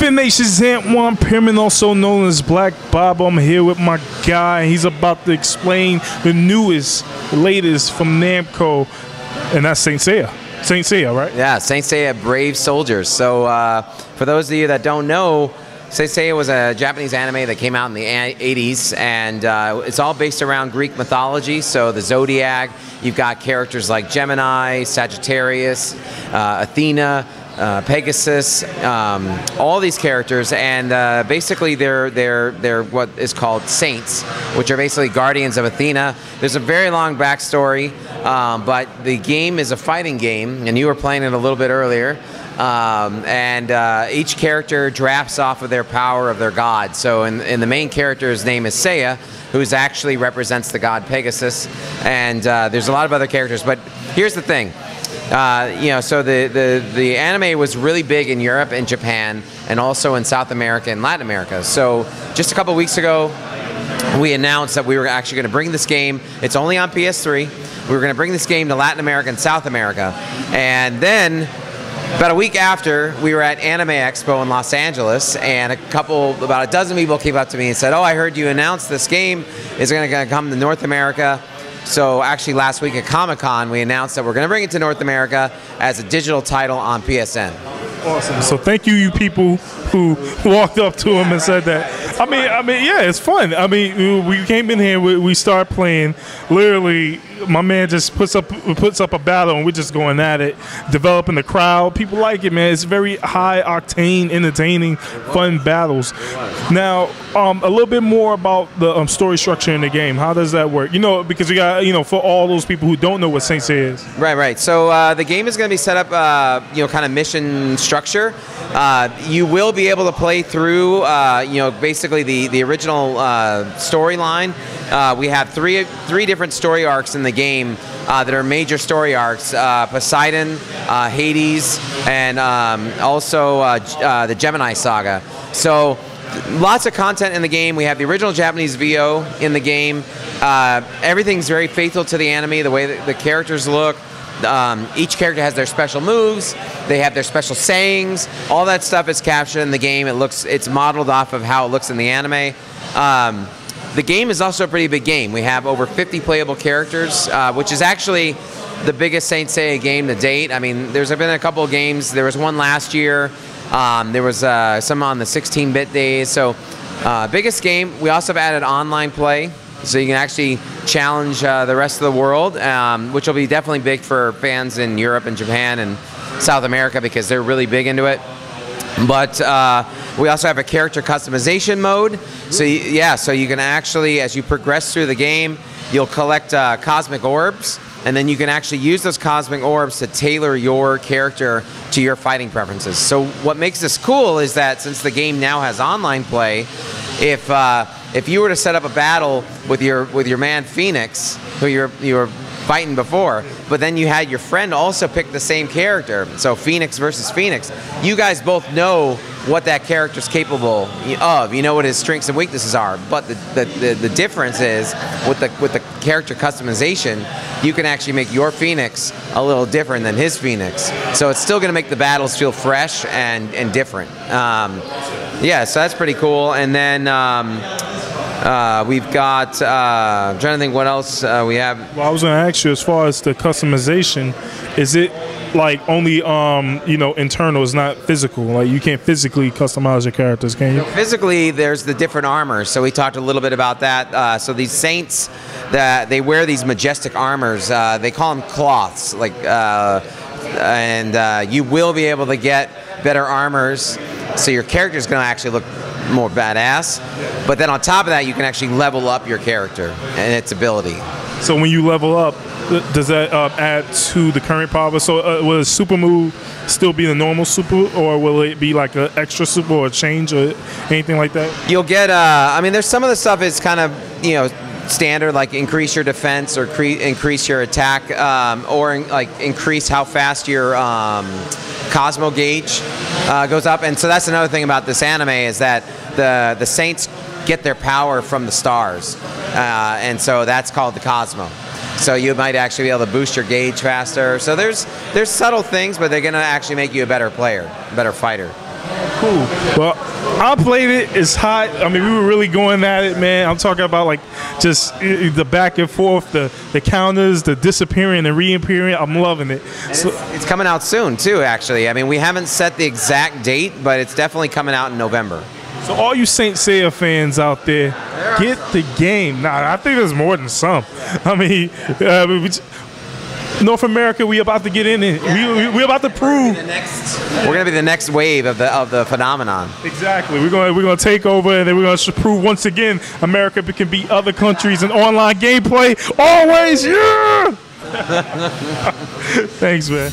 GamerFitnation Zamp 1 Pyramid, also known as Blackbible. I'm here with my guy. He's about to explain the newest, latest from Namco, and that's Saints Seiya. Saints Seiya, right? Yeah, Saints Seiya Brave Soldiers. So for those of you that don't know, Saints Seiya was a Japanese anime that came out in the 80s, and it's all based around Greek mythology. So the Zodiac, you've got characters like Gemini, Sagittarius, Athena, Pegasus, all these characters, and basically they're what is called saints, which are basically guardians of Athena. There's a very long backstory, but the game is a fighting game, and you were playing it a little bit earlier. Each character drafts off of their power of their god. So in the main character's name is Seiya, who actually represents the god Pegasus, and there's a lot of other characters. But here's the thing. So the anime was really big in Europe and Japan, and also in South America and Latin America. So just a couple weeks ago, we announced that we were actually going to bring this game. It's only on PS3. We were going to bring this game to Latin America and South America. And then, about a week after, we were at Anime Expo in Los Angeles, and about a dozen people came up to me and said, "Oh, I heard you announced this game is going to come to North America." So actually last week at Comic-Con, we announced that we're going to bring it to North America as a digital title on PSN. Awesome. So thank you people who walked up to him and said that. I mean, yeah, it's fun. I mean, we came in here, we start playing. Literally, my man just puts up a battle, and we're just going at it, developing the crowd. People like it, man. It's very high octane, entertaining, fun battles. Now, a little bit more about the story structure in the game. How does that work? You know, because we got, for all those people who don't know what Saints Seiya is. Right. So the game is going to be set up, kind of mission structure. You will be able to play through, basically the original storyline. We have three different story arcs in the game that are major story arcs: Poseidon, Hades, and also the Gemini Saga. So lots of content in the game. We have the original Japanese VO in the game. Everything's very faithful to the anime, the way that the characters look. Each character has their special moves. They have their special sayings. All that stuff is captured in the game. It's modeled off of how it looks in the anime. The game is also a pretty big game. We have over 50 playable characters, which is actually the biggest Saints Seiya game to date. I mean, there's been a couple of games. There was one last year. There was some on the 16-bit days. So biggest game. We also have added online play, so you can actually challenge the rest of the world, which will be definitely big for fans in Europe and Japan and South America, because they're really big into it. But we also have a character customization mode. So you can actually, as you progress through the game, you'll collect cosmic orbs, and then you can actually use those cosmic orbs to tailor your character to your fighting preferences. So what makes this cool is that since the game now has online play, if you were to set up a battle with your man Phoenix, who you were fighting before, but then you had your friend also pick the same character, so Phoenix versus Phoenix, you guys both know what that character's capable of. You know what his strengths and weaknesses are. But the difference is with the character customization, you can actually make your Phoenix a little different than his Phoenix. So it's still going to make the battles feel fresh and different. Yeah, so that's pretty cool. And then we've got, I'm trying to think what else we have. Well, I was going to ask you, as far as the customization, is it like only internal, it's not physical? Like you can't physically customize your characters, can you? Physically, there's the different armors. So we talked a little bit about that. So these saints, they wear these majestic armors. They call them cloths. And you will be able to get better armors. So your character's going to actually look more badass. But then on top of that, you can actually level up your character and its ability. So when you level up, does that add to the current power? So will a super move still be the normal super, or will it be like an extra super or a change or anything like that? You'll get, I mean, there's some of the stuff is kind of, standard, like increase your defense or increase your attack, or like increase how fast your Cosmo gauge goes up. And so that's another thing about this anime, is that the Saints get their power from the stars, and so that's called the Cosmo. So you might actually be able to boost your gauge faster. So there's subtle things, but they're going to actually make you a better player, a better fighter. Cool. Well, I played it. It's hot. I mean, we were really going at it, man. I'm talking about like just the back and forth, the counters, the disappearing and reappearing. I'm loving it. So, it's coming out soon too, actually. I mean, we haven't set the exact date, but it's definitely coming out in November. So all you Saints Seiya fans out there, get the game. Nah, I think there's more than some. I mean, North America, we about to get in it. We about to prove. We're gonna be the next wave of the phenomenon. Exactly. We're gonna take over, and then we're gonna prove once again America can beat other countries in online gameplay. Always, yeah. Thanks, man.